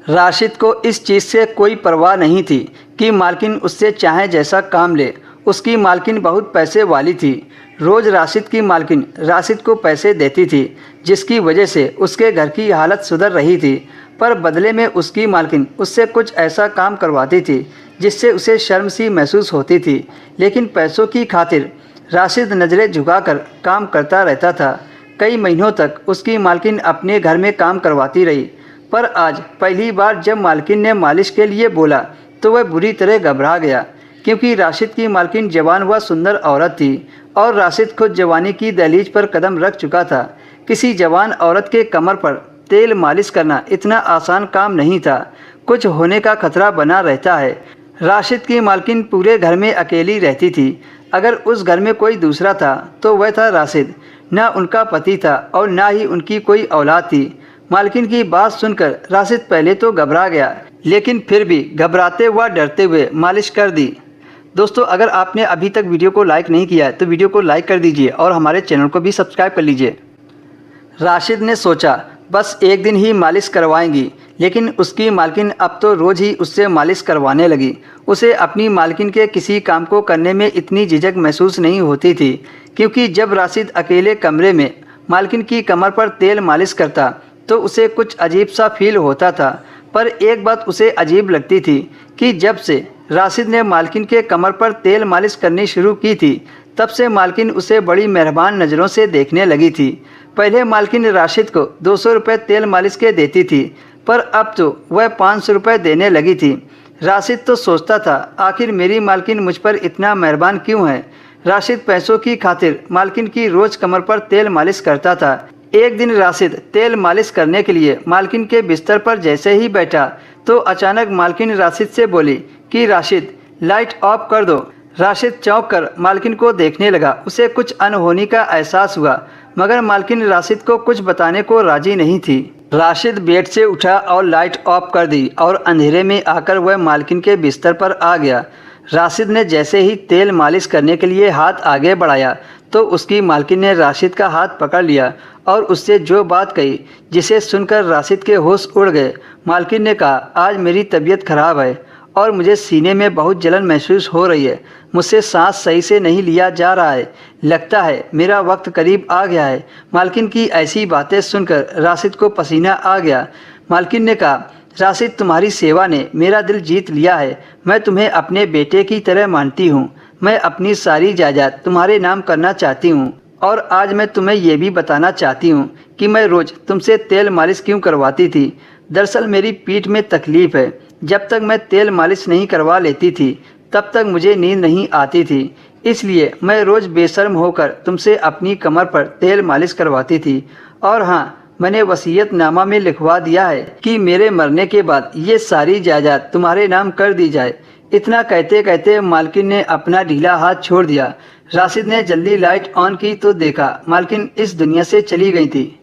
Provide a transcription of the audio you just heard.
राशिद को इस चीज़ से कोई परवाह नहीं थी कि मालकिन उससे चाहे जैसा काम ले। उसकी मालकिन बहुत पैसे वाली थी। रोज़ राशिद की मालकिन राशिद को पैसे देती थी, जिसकी वजह से उसके घर की हालत सुधर रही थी। पर बदले में उसकी मालकिन उससे कुछ ऐसा काम करवाती थी जिससे उसे शर्म सी महसूस होती थी। लेकिन पैसों की खातिर राशिद नज़रें झुकाकर काम करता रहता था। कई महीनों तक उसकी मालकिन अपने घर में काम करवाती रही, पर आज पहली बार जब मालकिन ने मालिश के लिए बोला तो वह बुरी तरह घबरा गया, क्योंकि राशिद की मालकिन जवान व सुंदर औरत थी और राशिद खुद जवानी की दहलीज पर कदम रख चुका था। किसी जवान औरत के कमर पर तेल मालिश करना इतना आसान काम नहीं था। कुछ होने का खतरा बना रहता है। राशिद की मालकिन पूरे घर में अकेली रहती थी। अगर उस घर में कोई दूसरा था तो वह था राशिद। न उनका पति था और न ही उनकी कोई औलाद थी। मालकिन की बात सुनकर राशिद पहले तो घबरा गया, लेकिन फिर भी घबराते व डरते हुए मालिश कर दी। दोस्तों, अगर आपने अभी तक वीडियो को लाइक नहीं किया है तो वीडियो को लाइक कर दीजिए और हमारे चैनल को भी सब्सक्राइब कर लीजिए। राशिद ने सोचा बस एक दिन ही मालिश करवाएंगी, लेकिन उसकी मालकिन अब तो रोज़ ही उससे मालिश करवाने लगी। उसे अपनी मालकिन के किसी काम को करने में इतनी झिझक महसूस नहीं होती थी, क्योंकि जब राशिद अकेले कमरे में मालकिन की कमर पर तेल मालिश करता तो उसे कुछ अजीब सा फील होता था। पर एक बात उसे अजीब लगती थी कि जब से राशिद ने मालकिन के कमर पर तेल मालिश करनी शुरू की थी, तब से मालकिन उसे बड़ी मेहरबान नज़रों से देखने लगी थी। पहले मालकिन राशिद को 200 रुपये तेल मालिश के देती थी, पर अब तो वह 500 रुपये देने लगी थी। राशिद तो सोचता था आखिर मेरी मालकिन मुझ पर इतना मेहरबान क्यों है। राशिद पैसों की खातिर मालकिन की रोज़ कमर पर तेल मालिश करता था। एक दिन राशिद तेल मालिश करने के लिए मालकिन के बिस्तर पर जैसे ही बैठा तो अचानक मालकिन राशिद से बोली कि राशिद, लाइट ऑफ कर दो। राशिद चौंक कर मालकिन को देखने लगा। उसे कुछ अनहोनी का एहसास हुआ, मगर मालकिन राशिद को कुछ बताने को राजी नहीं थी। राशिद बेड से उठा और लाइट ऑफ कर दी और अंधेरे में आकर वह मालकिन के बिस्तर पर आ गया। राशिद ने जैसे ही तेल मालिश करने के लिए हाथ आगे बढ़ाया तो उसकी मालकिन ने राशिद का हाथ पकड़ लिया और उससे जो बात कही, जिसे सुनकर राशिद के होश उड़ गए। मालकिन ने कहा, आज मेरी तबीयत खराब है और मुझे सीने में बहुत जलन महसूस हो रही है। मुझसे सांस सही से नहीं लिया जा रहा है। लगता है मेरा वक्त करीब आ गया है। मालकिन की ऐसी बातें सुनकर राशिद को पसीना आ गया। मालकिन ने कहा, राशिद, तुम्हारी सेवा ने मेरा दिल जीत लिया है। मैं तुम्हें अपने बेटे की तरह मानती हूँ। मैं अपनी सारी जायदाद तुम्हारे नाम करना चाहती हूँ और आज मैं तुम्हें ये भी बताना चाहती हूँ कि मैं रोज़ तुमसे तेल मालिश क्यों करवाती थी। दरअसल मेरी पीठ में तकलीफ़ है। जब तक मैं तेल मालिश नहीं करवा लेती थी तब तक मुझे नींद नहीं आती थी, इसलिए मैं रोज़ बेशर्म होकर तुमसे अपनी कमर पर तेल मालिश करवाती थी। और हाँ, मैंने वसीयतनामा में लिखवा दिया है कि मेरे मरने के बाद ये सारी जायदाद तुम्हारे नाम कर दी जाए। इतना कहते कहते मालकिन ने अपना ढीला हाथ छोड़ दिया। राशिद ने जल्दी लाइट ऑन की तो देखा मालकिन इस दुनिया से चली गई थी।